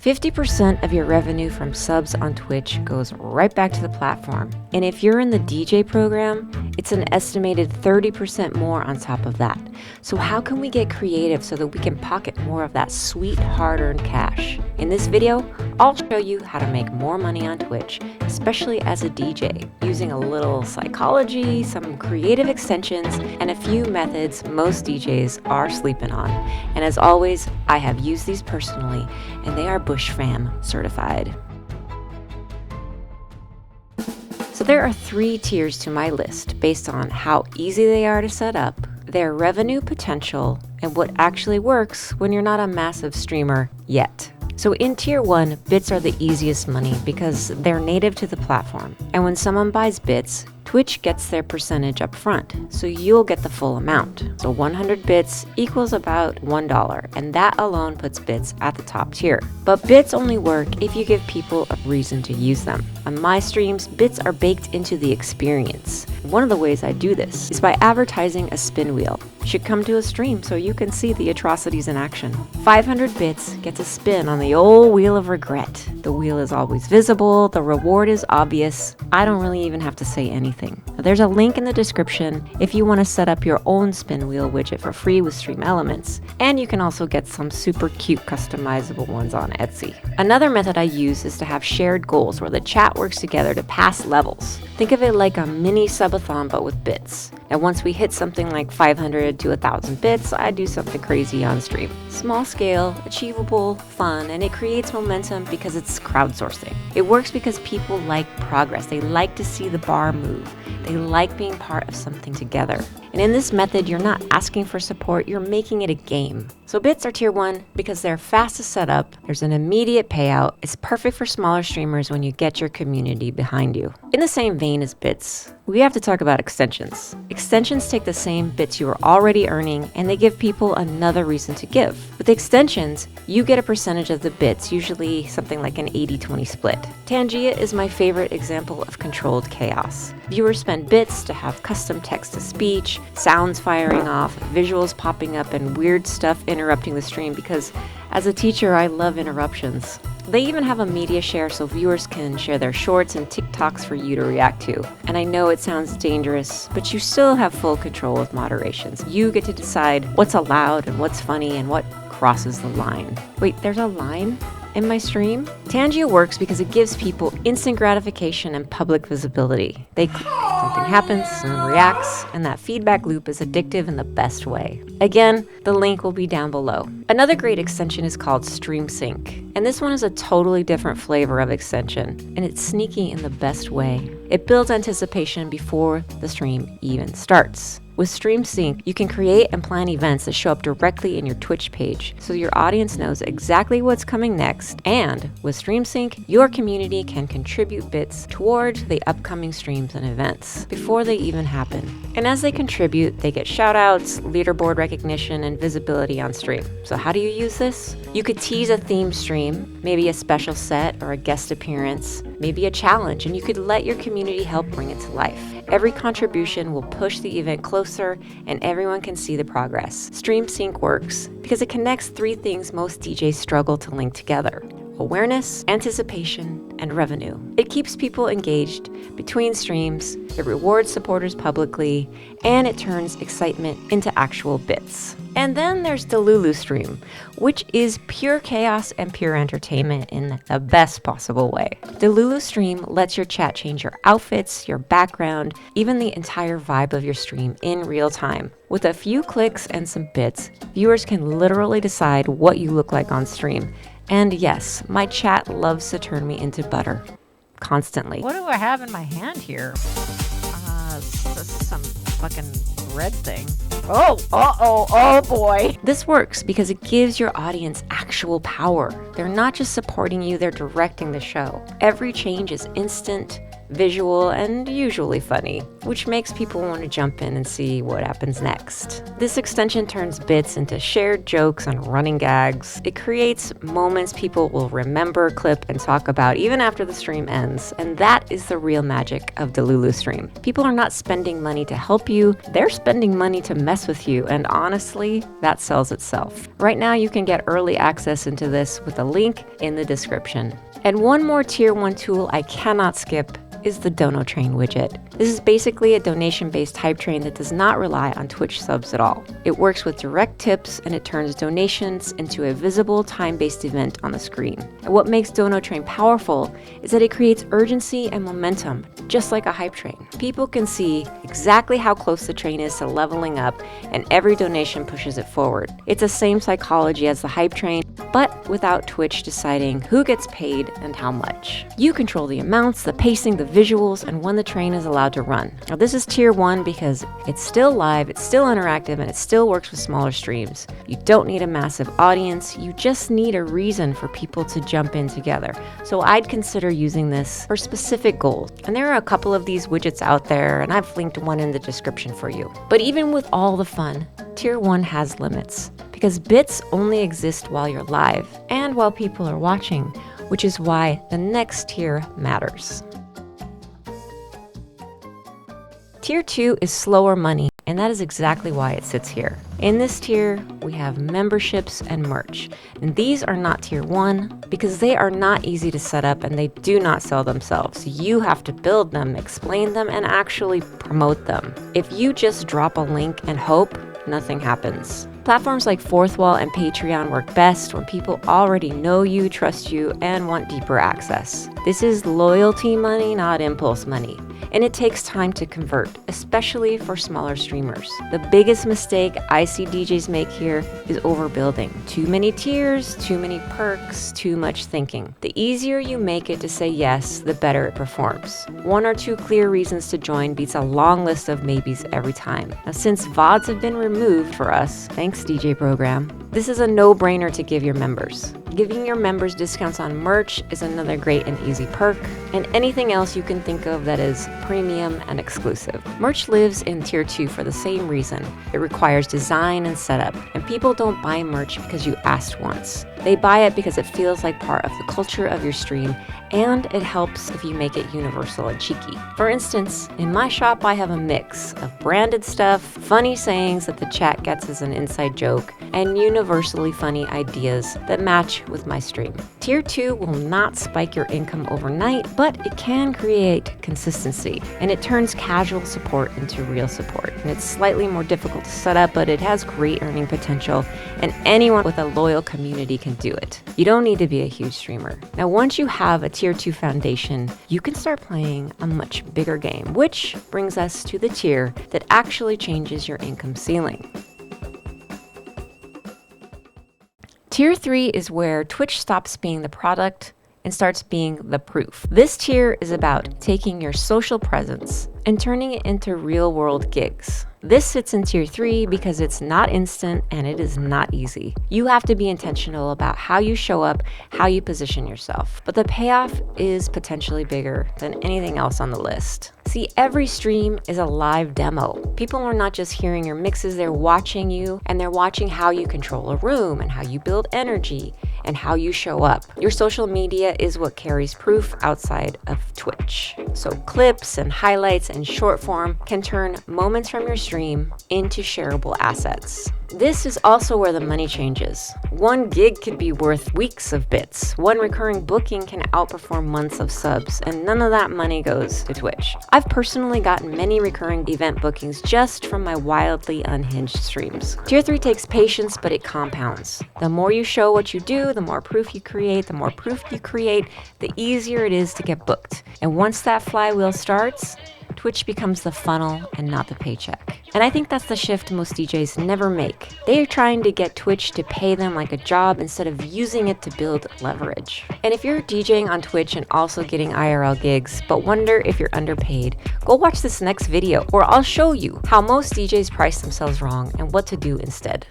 50% of your revenue from subs on Twitch goes right back to the platform. And if you're in the DJ program, it's an estimated 30% more on top of that. So how can we get creative so that we can pocket more of that sweet hard-earned cash? In this video, I'll show you how to make more money on Twitch, especially as a DJ, using a little psychology, some creative extensions, and a few methods most DJs are sleeping on. And as always, I have used these personally, and they are Bush Fam certified. So there are 3 tiers to my list based on how easy they are to set up, their revenue potential, and what actually works when you're not a massive streamer yet. So in tier 1, bits are the easiest money because they're native to the platform. And when someone buys bits, Twitch gets their percentage up front, so you'll get the full amount. So 100 bits equals about $1, and that alone puts bits at the top tier. But bits only work if you give people a reason to use them. On my streams, bits are baked into the experience. One of the ways I do this is by advertising a spin wheel. You should come to a stream so you can see the atrocities in action. 500 bits gets a spin on the old wheel of regret. The wheel is always visible, the reward is obvious. I don't really even have to say anything. Now, there's a link in the description if you want to set up your own spin wheel widget for free with Stream Elements. And you can also get some super cute customizable ones on Etsy. Another method I use is to have shared goals where the chat works together to pass levels. Think of it like a mini subathon but with bits. And once we hit something like 500 to 1,000 bits, I do something crazy on stream. Small scale, achievable, fun, and it creates momentum because it's crowdsourcing. It works because people like progress. They like to see the bar move. They like being part of something together. And in this method, you're not asking for support, you're making it a game. So bits are tier 1 because they're fast to set up, there's an immediate payout, it's perfect for smaller streamers when you get your community behind you. In the same vein as bits, we have to talk about extensions. Extensions take the same bits you are already earning and they give people another reason to give. With extensions, you get a percentage of the bits, usually something like an 80-20 split. Tangia is my favorite example of controlled chaos. Viewers spend bits to have custom text-to-speech, sounds firing off, visuals popping up, and weird stuff interrupting the stream because as a teacher, I love interruptions. They even have a media share so viewers can share their shorts and TikToks for you to react to. And I know it sounds dangerous, but you still have full control with moderations. You get to decide what's allowed and what's funny and what crosses the line. Wait, there's a line in my stream? Tangia works because it gives people instant gratification and public visibility. They click, something happens, someone reacts, and that feedback loop is addictive in the best way. Again, the link will be down below. Another great extension is called Streamsync, and this one is a totally different flavor of extension, and it's sneaky in the best way. It builds anticipation before the stream even starts. With Streamsync, you can create and plan events that show up directly in your Twitch page, so your audience knows exactly what's coming next. And with Streamsync, your community can contribute bits towards the upcoming streams and events before they even happen. And as they contribute, they get shoutouts, leaderboard recognition, and visibility on stream. So how do you use this? You could tease a theme stream, maybe a special set or a guest appearance, maybe a challenge, and you could let your community help bring it to life. Every contribution will push the event closer and everyone can see the progress. Streamsync works because it connects 3 things most DJs struggle to link together: awareness, anticipation, and revenue. It keeps people engaged between streams, it rewards supporters publicly, and it turns excitement into actual bits. And then there's Delulu Stream, which is pure chaos and pure entertainment in the best possible way. Delulu Stream lets your chat change your outfits, your background, even the entire vibe of your stream in real time. With a few clicks and some bits, viewers can literally decide what you look like on stream. And yes, my chat loves to turn me into butter. Constantly. What do I have in my hand here? Some fucking red thing. Oh boy. This works because it gives your audience actual power. They're not just supporting you, they're directing the show. Every change is instant, visual, and usually funny, which makes people want to jump in and see what happens next. This extension turns bits into shared jokes and running gags. It creates moments people will remember, clip, and talk about even after the stream ends, and that is the real magic of Delulu Stream. People are not spending money to help you, they're spending money to mess with you, and honestly, that sells itself. Right now, you can get early access into this with a link in the description. And one more Tier 1 tool I cannot skip is the Dono Train widget. This is basically a donation-based hype train that does not rely on Twitch subs at all. It works with direct tips and it turns donations into a visible time-based event on the screen. And what makes Dono Train powerful is that it creates urgency and momentum, just like a hype train. People can see exactly how close the train is to leveling up, and every donation pushes it forward. It's the same psychology as the hype train, but without Twitch deciding who gets paid and how much. You control the amounts, the pacing, the visuals, and when the train is allowed to run. Now this is Tier 1 because it's still live, it's still interactive, and it still works with smaller streams. You don't need a massive audience, you just need a reason for people to jump in together. So I'd consider using this for specific goals. And there are a couple of these widgets out there, and I've linked one in the description for you. But even with all the fun, Tier 1 has limits, because bits only exist while you're live and while people are watching, which is why the next tier matters. Tier 2 is slower money, and that is exactly why it sits here. In this tier, we have memberships and merch. And these are not Tier 1 because they are not easy to set up and they do not sell themselves. You have to build them, explain them, and actually promote them. If you just drop a link and hope, nothing happens. Platforms like Fourth Wall and Patreon work best when people already know you, trust you, and want deeper access. This is loyalty money, not impulse money. And it takes time to convert, especially for smaller streamers. The biggest mistake I see DJs make here is overbuilding. Too many tiers, too many perks, too much thinking. The easier you make it to say yes, the better it performs. 1 or 2 clear reasons to join beats a long list of maybes every time. Now, since VODs have been removed for us, thanks DJ Program, this is a no-brainer to give your members. Giving your members discounts on merch is another great and easy perk, and anything else you can think of that is premium and exclusive. Merch lives in Tier 2 for the same reason. It requires design and setup, and people don't buy merch because you asked once. They buy it because it feels like part of the culture of your stream, and it helps if you make it universal and cheeky. For instance, in my shop I have a mix of branded stuff, funny sayings that the chat gets as an inside joke, and universally funny ideas that match with my stream. Tier 2 will not spike your income overnight, but it can create consistency, and it turns casual support into real support. And it's slightly more difficult to set up, but it has great earning potential, and anyone with a loyal community can do it. You don't need to be a huge streamer. Now, once you have a Tier 2 foundation, you can start playing a much bigger game, which brings us to the tier that actually changes your income ceiling. Tier 3 is where Twitch stops being the product and starts being the proof. This tier is about taking your social presence and turning it into real-world gigs. This sits in Tier 3 because it's not instant and it is not easy. You have to be intentional about how you show up, how you position yourself. But the payoff is potentially bigger than anything else on the list. See, every stream is a live demo. People are not just hearing your mixes, they're watching you, and they're watching how you control a room and how you build energy and how you show up. Your social media is what carries proof outside of Twitch. So clips and highlights and short form can turn moments from your stream into shareable assets. This is also where the money changes. 1 gig could be worth weeks of bits. 1 recurring booking can outperform months of subs, and none of that money goes to Twitch. I've personally gotten many recurring event bookings just from my wildly unhinged streams. Tier 3 takes patience, but it compounds. The more you show what you do, the more proof you create. The more proof you create, the easier it is to get booked. And once that flywheel starts, Twitch becomes the funnel and not the paycheck. And I think that's the shift most DJs never make. They are trying to get Twitch to pay them like a job instead of using it to build leverage. And if you're DJing on Twitch and also getting IRL gigs, but wonder if you're underpaid, go watch this next video where I'll show you how most DJs price themselves wrong and what to do instead.